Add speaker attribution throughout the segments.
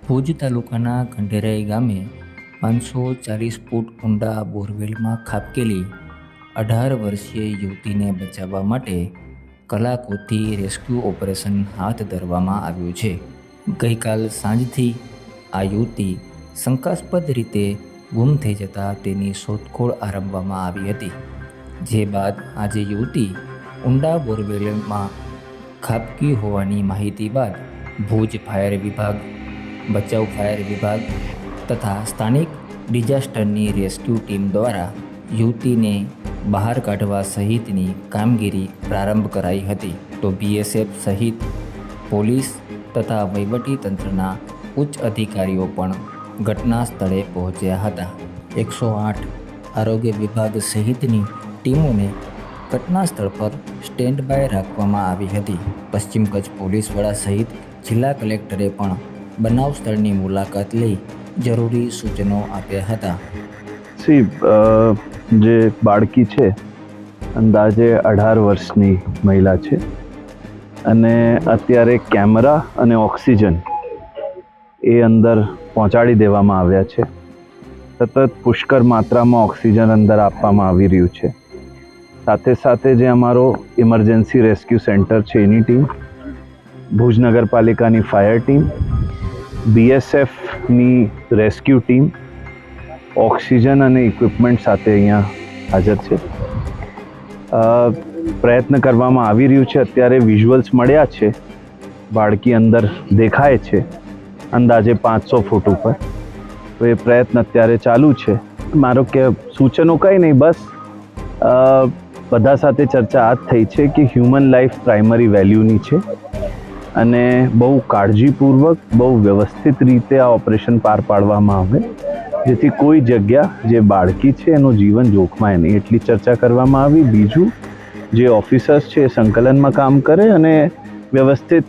Speaker 1: ભુજ તાલુકાના ખંડેરાઈ ગામે 540 ફૂટ ઊંડા બોરવેલમાં ખાબકેલી 18 વર્ષીય યુવતીને બચાવવા માટે કલાકોથી રેસ્ક્યુ ઓપરેશન હાથ ધરવામાં આવ્યું છે. ગઈકાલ સાંજથી આ યુવતી શંકાસ્પદ રીતે ગુમ થઈ જતાં તેની શોધખોળ આરંભવામાં આવી હતી. જે બાદ આજે યુવતી ઊંડા બોરવેલમાં ખાબકી હોવાની માહિતી બાદ ભુજ ફાયર વિભાગ, બચાવ ફાયર વિભાગ તથા સ્થાનિક ડિઝાસ્ટરની રેસ્ક્યુ ટીમ દ્વારા યુવતીને બહાર કાઢવા સહિતની કામગીરી પ્રારંભ કરાઈ હતી. તો BSF સહિત પોલીસ તથા વહીવટી તંત્રના ઉચ્ચ અધિકારીઓ પણ ઘટના સ્થળે પહોંચ્યા હતા. 108 આરોગ્ય વિભાગ સહિતની ટીમોને ઘટના સ્થળ પર સ્ટેન્ડ બાય રાખવામાં આવી હતી. પશ્ચિમ કચ્છ પોલીસ વડા સહિત જિલ્લા કલેક્ટરે પણ બનાવ સ્થળની મુલાકાત લઈ જરૂરી સૂચનો આપ્યા હતા.
Speaker 2: જે બાળકી છે અંદાજે 18 વર્ષની મહિલા છે અને અત્યારે કેમેરા અને ઓક્સિજન એ અંદર પહોંચાડી દેવામાં આવ્યા છે. સતત પુષ્કળ માત્રામાં ઓક્સિજન અંદર આપવામાં આવી રહ્યું છે. સાથે સાથે જે અમારો ઇમરજન્સી રેસ્ક્યુ સેન્ટર છે એની ટીમ, ભુજ નગરપાલિકાની ફાયર ટીમ, BSFની રેસ્ક્યુ ટીમ ઓક્સિજન અને ઇક્વિપમેન્ટ સાથે અહીંયા હાજર છે. પ્રયત્ન કરવામાં આવી રહ્યું છે. અત્યારે વિઝ્યુઅલ્સ મળ્યા છે, બાળકી અંદર દેખાય છે અંદાજે 500 ફૂટ ઉપર. તો એ પ્રયત્ન અત્યારે ચાલુ છે. મારો કે સૂચનો કંઈ નહીં, બસ બધા સાથે ચર્ચા આ જ થઈ છે કે હ્યુમન લાઈફ પ્રાઇમરી વેલ્યુની છે અને બહુ કાળજીપૂર્વક, બહુ વ્યવસ્થિત રીતે આ ઓપરેશન પાર પાડવામાં આવે જેથી કોઈ જગ્યા જે બાળકી છે એનું જીવન જોખમાય નહીં, એટલી ચર્ચા કરવામાં આવી. બીજું, જે ઓફિસર્સ છે એ સંકલનમાં કામ કરે અને વ્યવસ્થિત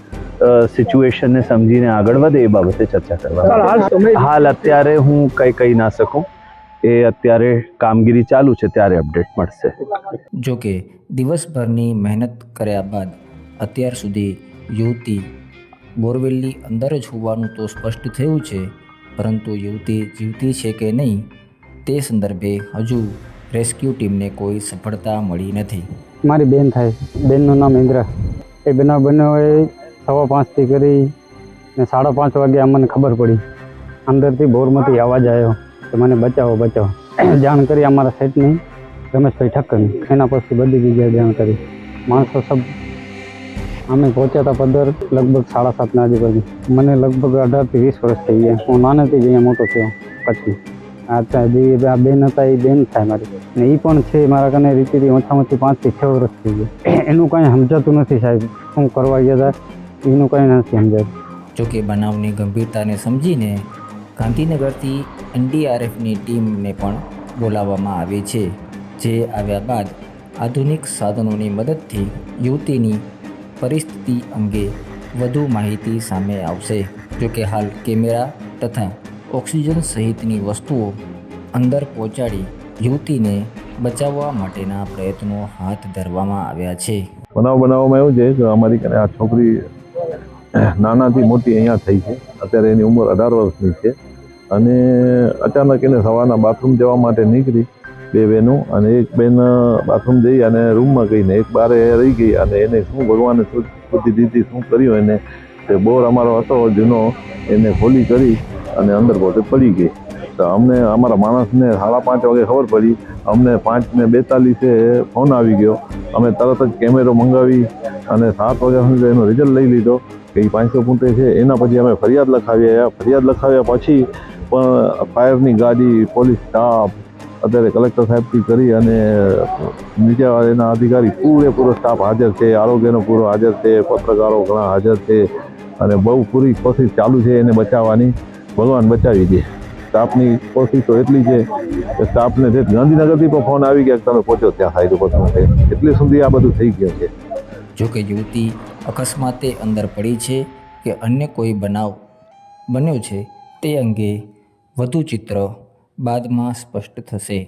Speaker 2: સિચ્યુએશનને સમજીને આગળ વધે એ બાબતે ચર્ચા કરવામાં. હાલ અત્યારે હું કંઈ કહી ના શકું, એ અત્યારે કામગીરી ચાલુ છે, ત્યારે અપડેટ મળશે.
Speaker 1: જોકે દિવસભરની મહેનત કર્યા બાદ અત્યાર સુધી યુવતી બોરવેલની અંદર જ હોવાનું તો સ્પષ્ટ થયું છે, પરંતુ યુવતી જીવતી છે કે નહીં તે સંદર્ભે હજુ રેસ્ક્યુ ટીમને કોઈ સફળતા મળી નથી.
Speaker 3: મારી બેન થાય, બેનનું નામ ઇન્દ્રા. એ બનાવ બન્યો એ 5:15 કરી ને 5:30 વાગે અમને ખબર પડી. અંદરથી બોરમાંથી અવાજ આવ્યો કે મને બચાવો બચાવો. જાણ કરી અમારા સાઈડની રમેશભાઈ ઠક્કરની. એના પછી બધી જગ્યાએ જાણ કરી. માણસો સબ અમે પહોંચ્યા હતા પદર લગભગ 7:30 આજુબાજુ. મને લગભગ 18 થી 20 વર્ષ થઈ ગયા. હું નાનેથી જ અહીંયા મોટો થયો કચ્છમાં. આ બેન હતા એ બેન થાય મારી, ને એ પણ છે મારા કને રીતિથી ઓછામાં ઓછી 5 થી 6 વર્ષ થઈ ગયા. એનું કાંઈ સમજાતું નથી સાહેબ, શું કરવા ગયા હતા એનું કાંઈ નથી સમજાતું.
Speaker 1: જોકે બનાવની ગંભીરતાને સમજીને ગાંધીનગરથી NDRFની ટીમને પણ બોલાવવામાં આવી છે. જે આવ્યા બાદ આધુનિક સાધનોની મદદથી યુવતીની પરિસ્થિતિ અંગે વધુ માહિતી સામે આવશે. જોકે હાલ કેમેરા તથા ઓક્સિજન સહિતની વસ્તુઓ અંદર પહોંચાડી યુવતીને બચાવવા માટેના પ્રયત્નો હાથ ધરવામાં આવ્યા છે.
Speaker 4: બનાવવામાં એવું છે કે અમારી કને આ છોકરી નાનાથી મોટી અહીંયા થઈ છે. અત્યારે એની ઉંમર 18 વર્ષની છે અને અચાનક એને સવારના બાથરૂમ જવા માટે નીકળી, 2 બહેનો, અને એક બેન બાથરૂમ જઈ અને રૂમમાં ગઈને એક બારે રહી ગઈ અને એને શું ભગવાને બુદ્ધિ દીધી, શું કર્યું એને, તે બોર અમારો હતો જૂનો, એને ખોલી કરી અને અંદર પોતે પડી ગઈ. તો અમને અમારા માણસને 5:30 વાગે ખબર પડી. અમને 5:42 ફોન આવી ગયો. અમે તરત જ કેમેરો મંગાવી અને 7 વાગ્યા સુધી એનો રિઝલ્ટ લઈ લીધો કે એ 500 ફૂટે છે. એના પછી અમે ફરિયાદ લખાવ્યા પછી પણ ફાયરની ગાડી, પોલીસ સ્ટાફ, અત્યારે કલેક્ટર સાહેબથી કરી અને નીચે એના અધિકારી પૂરેપૂરો સ્ટાફ હાજર છે, આરોગ્યનો પૂરો હાજર છે, પત્રકારો ઘણા હાજર છે અને બહુ પૂરી કોશિશ ચાલુ છે એને બચાવવાની. ભગવાન બચાવી દે. સ્ટાફની કોશિશ તો એટલી છે કે સ્ટાફને ગાંધીનગરથી પણ ફોન આવી ગયા કે તમે પહોંચો ત્યાં સાઈડ ઉપર છે. એટલી સુધી આ બધું થઈ ગયું છે.
Speaker 1: જોકે યુવતી અકસ્માતે અંદર પડી છે કે અન્ય કોઈ બનાવ બન્યો છે તે અંગે વધુ ચિત્ર બાદમાં સ્પષ્ટ થશે.